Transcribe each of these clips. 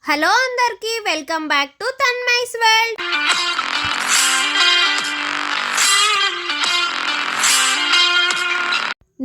Hello అందరికీ welcome back to తన్మైస్ world.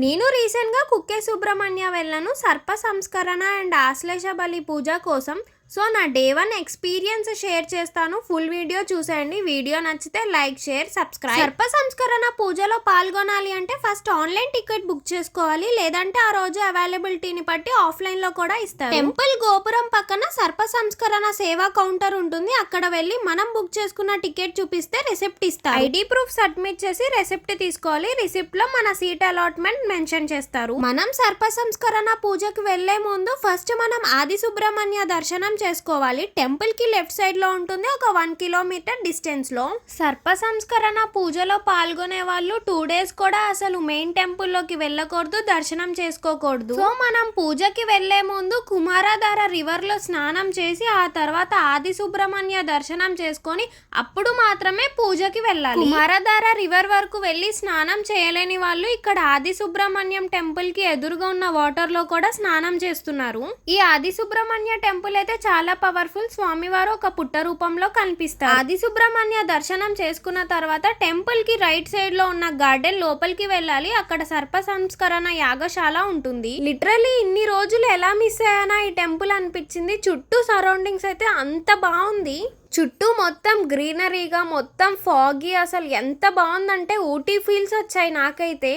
నేను రీసెంట్గా కుక్కే సుబ్రహ్మణ్య వెళ్ళను సర్ప సంస్కరణ అండ్ ఆశ్లేష బలి పూజ కోసం. సో నా డే 1 ఎక్స్పీరియన్స్ షేర్ చేస్తాను. ఫుల్ వీడియో చూసేయండి. వీడియో నచ్చితే లైక్, షేర్, సబ్స్క్రైబ్. సర్ప సంస్కరణ పూజలో పాల్గొనాలి అంటే ఫస్ట్ ఆన్లైన్ టికెట్ బుక్ చేసుకోవాలి, లేదంటే ఆ రోజు అవైలబిలిటీని బట్టి ఆఫ్లైన్ లో కూడా ఇస్తారు. టెంపుల్ గోపురం పక్కన సర్ప సంస్కరణ సేవా కౌంటర్ ఉంటుంది. అక్కడ వెళ్ళి మనం బుక్ చేసుకున్న టికెట్ చూపిస్తే రిసిప్ట్ ఇస్తారు. ఐడి ప్రూఫ్ సబ్మిట్ చేసి రిసిప్ట్ తీసుకోవాలి. రిసిప్ట్ లో మన సీట్ అలాట్మెంట్ మెన్షన్ చేస్తారు. మనం సర్ప సంస్కరణ పూజకు వెళ్లే ముందు ఫస్ట్ మనం ఆది సుబ్రహ్మణ్య దర్శనం చేసుకోవాలి. టెంపుల్ కి లెఫ్ట్ సైడ్ లో ఉంటుంది, ఒక 1 కిలోమీటర్ డిస్టెన్స్ లో. సర్ప సంస్కరణ పూజలో పాల్గొనే వాళ్ళు 2 డేస్ కూడా అసలు మెయిన్ టెంపుల్ లోకి వెళ్ళకూడదు, దర్శనం చేసుకోకూడదు. సో మనం పూజకి వెళ్లే ముందు కుమారధార రివర్ లో స్నానం చేసి ఆ తర్వాత ఆది సుబ్రహ్మణ్య దర్శనం చేసుకొని అప్పుడు మాత్రమే పూజకి వెళ్ళాలి. కుమారధార రివర్ వరకు వెళ్లి స్నానం చేయలేని వాళ్ళు ఇక్కడ ఆది సుబ్రహ్మణ్యం టెంపుల్ కి ఎదురుగా ఉన్న వాటర్ లో కూడా స్నానం చేస్తున్నారు. ఈ ఆది సుబ్రహ్మణ్య టెంపుల్ అయితే చాలా పవర్ఫుల్. స్వామివారు ఒక పుట్ట రూపంలో కనిపిస్తారు. ఆది సుబ్రహ్మణ్య దర్శనం చేసుకున్న తర్వాత టెంపుల్ కి రైట్ సైడ్ లో ఉన్న గార్డెన్ లోపలికి వెళ్ళాలి. అక్కడ సర్ప సంస్కరణ యాగశాల ఉంటుంది. లిటరలీ ఇన్ని రోజులు ఎలా మిస్ అయ్యానా ఈ టెంపుల్ అనిపించింది. చుట్టూ సరౌండింగ్స్ అయితే అంత బాగుంది. చుట్టూ మొత్తం గ్రీనరీగా, మొత్తం ఫాగీ, అసలు ఎంత బాగుందంటే ఊటీ ఫీల్స్ వచ్చాయి నాకైతే.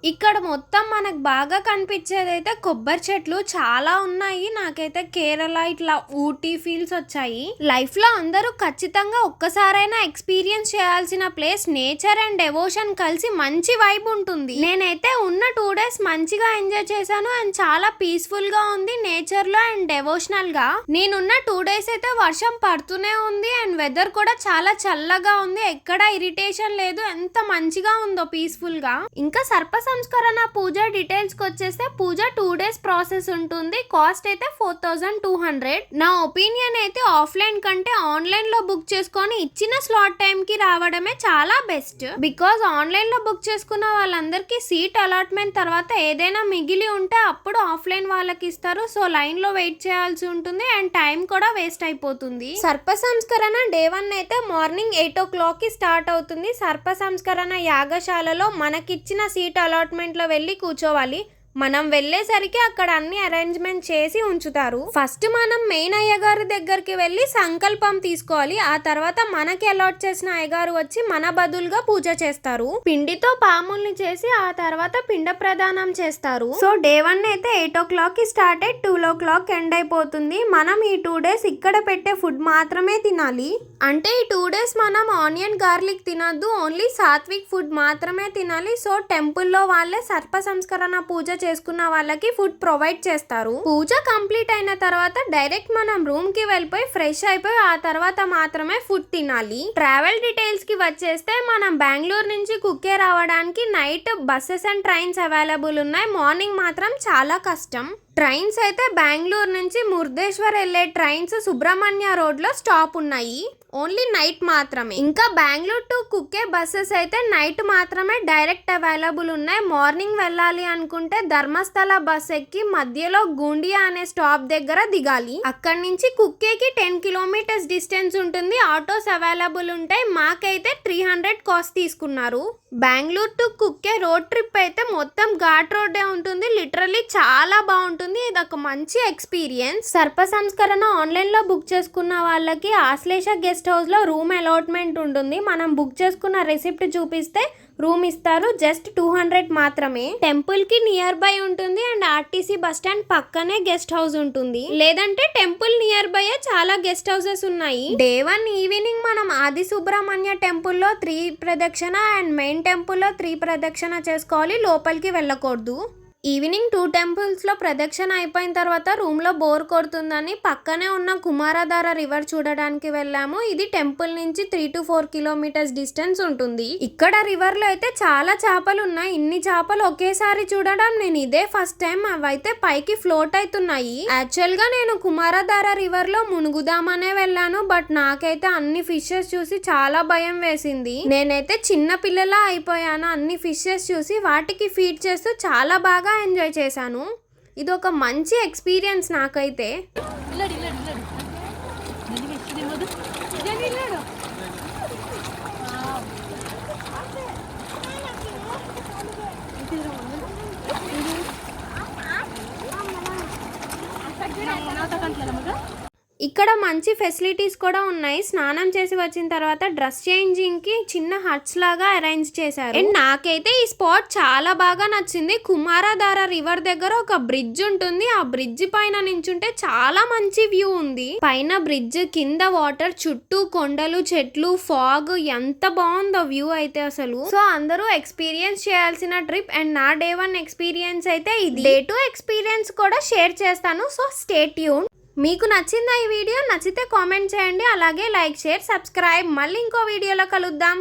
ఇక్కడ మొత్తం మనకు బాగా కనిపించేదైతే కొబ్బరి చెట్లు చాలా ఉన్నాయి. నాకైతే కేరళ ఇట్లా ఊటీ ఫీల్స్ వచ్చాయి. లైఫ్ లో అందరూ ఖచ్చితంగా ఒక్కసారైనా ఎక్స్పీరియన్స్ చేయాల్సిన ప్లేస్. నేచర్ అండ్ డెవోషన్ కలిసి మంచి వైబ్ ఉంటుంది. నేనైతే ఉన్న 2 డేస్ మంచిగా ఎంజాయ్ చేశాను అండ్ చాలా పీస్ఫుల్ గా ఉంది నేచర్ లో అండ్ డెవోషనల్ గా. నేనున్న 2 డేస్ అయితే వర్షం పడుతూనే ఉంది అండ్ వెదర్ కూడా చాలా చల్లగా ఉంది. ఎక్కడ ఇరిటేషన్ లేదు. ఎంత మంచిగా ఉందో పీస్ఫుల్ గా. ఇంకా సర్ప సంస్కరణ పూజ డీటెయిల్స్ కి వచ్చేస్తే పూజ 2 డేస్ ప్రాసెస్ ఉంటుంది. కాస్ట్ అయితే 4200. నా ఒపీనియన్ అయితే ఆఫ్లైన్ కంటే ఆన్లైన్ లో బుక్ చేసుకొని ఇచ్చిన స్లాట్ టైం కి రావడమే చాలా బెస్ట్. బికాజ్ ఆన్లైన్ లో బుక్ చేసుకున్న వాళ్ళందరికీ సీట్ అలాట్మెంట్ తర్వాత ఏదైనా మిగిలి ఉంటే అప్పుడు ఆఫ్లైన్ వాళ్ళకి ఇస్తారు. సో లైన్ లో వెయిట్ చేయాల్సి ఉంటుంది అండ్ టైం కూడా వేస్ట్ అయిపోతుంది. సర్ప సంస్కరణ డే 1 అయితే మార్నింగ్ 8 o'clock కి స్టార్ట్ అవుతుంది. సర్ప సంస్కరణ యాగశాలలో మనకిచ్చిన సీట్ అలాట్మెంట్ లో వెళ్ళి కూర్చోవాలి. మనం వెళ్ళేసరికి అక్కడ అన్ని అరేంజ్మెంట్ చేసి ఉంచుతారు. ఫస్ట్ మనం మెయిన్ అయ్యగారి దగ్గరికి వెళ్ళి సంకల్పం తీసుకోవాలి. ఆ తర్వాత మనకి అలాట్ చేసిన అయ్యగారు వచ్చి మన బదులుగా పూజ చేస్తారు. పిండితో పాముల్ని చేసి ఆ తర్వాత పిండ ప్రదానం చేస్తారు. సో డే 1 అయితే 8 o'clock కి స్టార్ట్ అయ్యి 12 o'clock ఎండ్ అయిపోతుంది. మనం ఈ 2 డేస్ ఇక్కడ పెట్టే ఫుడ్ మాత్రమే తినాలి. అంటే ఈ 2 డేస్ మనం ఆనియన్ గార్లిక్ తినద్దు, ఓన్లీ సాత్విక్ ఫుడ్ మాత్రమే తినాలి. సో టెంపుల్లో వాళ్ళే సర్ప సంస్కరణ పూజ చేసుకున్న వాళ్ళకి ఫుడ్ ప్రొవైడ్ చేస్తారు. పూజ కంప్లీట్ అయిన తర్వాత డైరెక్ట్ మనం రూమ్ కి వెళ్ళిపోయి ఫ్రెష్ అయిపోయి ఆ తర్వాత మాత్రమే ఫుడ్ తినాలి. ట్రావెల్ డీటెయిల్స్ కి వచ్చేస్తే మనం బెంగళూరు నుంచి కుక్కే రావడానికి night buses and trains available ఉన్నాయి. మార్నింగ్ మాత్రం చాలా కష్టం. ట్రైన్స్ అయితే బెంగళూరు నుంచి ముర్దేశ్వర్ వెళ్ళే ట్రైన్స్ సుబ్రహ్మణ్య రోడ్ లో స్టాప్ ఉన్నాయి. ఓన్లీ నైట్ మాత్రమే. ఇంకా బెంగళూరు టు కుక్కే బస్సెస్ అయితే నైట్ మాత్రమే డైరెక్ట్ అవైలబుల్ ఉన్నాయి. మార్నింగ్ వెళ్ళాలి అనుకుంటే ధర్మస్థల బస్ ఎక్కి మధ్యలో గూండియా అనే స్టాప్ దగ్గర దిగాలి. అక్కడి నుంచి కుక్కేకి 10 kilometers డిస్టెన్స్ ఉంటుంది. ఆటోస్ అవైలబుల్ ఉంటాయి. మాకైతే 300 కాస్ట్ తీసుకున్నారు. బెంగళూరు టు కుక్కే రోడ్ ట్రిప్ అయితే మొత్తం ఘాట్ రోడ్డే ఉంటుంది. లిటరల్లీ చాలా బాగుంటుంది. ఇది ఒక మంచి ఎక్స్పీరియన్స్. సర్ప సంస్కరణ ఆన్లైన్ లో బుక్ చేసుకున్న వాళ్ళకి ఆశ్లేష గెస్ట్ హౌస్ లో రూమ్ అలాట్మెంట్ ఉంటుంది. మనం బుక్ చేసుకున్న రిసిప్ట్ చూపిస్తే రూమ్ ఇస్తారు. జస్ట్ 200 మాత్రమే. టెంపుల్ కి నియర్ బై ఉంటుంది అండ్ ఆర్టీసీ బస్ స్టాండ్ పక్కనే గెస్ట్ హౌస్ ఉంటుంది. లేదంటే టెంపుల్ నియర్ బై చాలా గెస్ట్ హౌసెస్ ఉన్నాయి. డే 1 ఈవినింగ్ మనం ఆది సుబ్రహ్మణ్య టెంపుల్ లో 3 ప్రదక్షిణ అండ్ మెయిన్ టెంపుల్ లో 3 ప్రదక్షిణ చేసుకోవాలి. లోపలికి వెళ్ళకూడదు. ఈవినింగ్ 2 టెంపుల్స్ లో ప్రదక్షిణ అయిపోయిన తర్వాత రూమ్ లో బోర్ కొడుతుందని పక్కనే ఉన్న కుమారధార రివర్ చూడడానికి వెళ్ళాము. ఇది టెంపుల్ నుంచి 3 to 4 kilometers డిస్టెన్స్ ఉంటుంది. ఇక్కడ రివర్ లో అయితే చాలా చేపలు ఉన్నాయి. ఇన్ని చేపలు ఒకేసారి చూడడం నేను ఇదే ఫస్ట్ టైం. అవైతే పైకి ఫ్లోట్ అవుతున్నాయి. యాక్చువల్ గా నేను కుమారధార రివర్ లో మునుగుదామనే వెళ్ళాను. బట్ నాకైతే అన్ని ఫిషెస్ చూసి చాలా భయం వేసింది. నేనైతే చిన్న పిల్లలా అయిపోయాను. అన్ని ఫిషెస్ చూసి వాటికి ఫీడ్ చేస్తూ చాలా బాగా ఎంజాయ్ చేశాను. ఇది ఒక మంచి ఎక్స్పీరియన్స్ నాకైతే. ఇక్కడ మంచి ఫెసిలిటీస్ కూడా ఉన్నాయి. స్నానం చేసి వచ్చిన తర్వాత డ్రెస్ చేంజింగ్ కి చిన్న హట్స్ లాగా అరేంజ్ చేశారు. అండ్ నాకైతే ఈ స్పాట్ చాలా బాగా నచ్చింది. కుమారధార రివర్ దగ్గర ఒక బ్రిడ్జ్ ఉంటుంది. ఆ బ్రిడ్జ్ పైన నించుంటే చాలా మంచి వ్యూ ఉంది. పైన బ్రిడ్జ్, కింద వాటర్, చుట్టూ కొండలు, చెట్లు, ఫాగ్, ఎంత బాగుందో వ్యూ అయితే అసలు. సో అందరూ ఎక్స్పీరియన్స్ చేయాల్సిన ట్రిప్. అండ్ నా డే 1 ఎక్స్పీరియన్స్ అయితే ఇది. డే 2 ఎక్స్పీరియన్స్ కూడా షేర్ చేస్తాను. So stay tune. మీకు నచ్చిందా ఈ వీడియో? నచ్చితే కామెంట్ చేయండి. అలాగే లైక్, షేర్, సబ్స్క్రైబ్. మళ్ళీ ఇంకో వీడియోలో కలుద్దాం.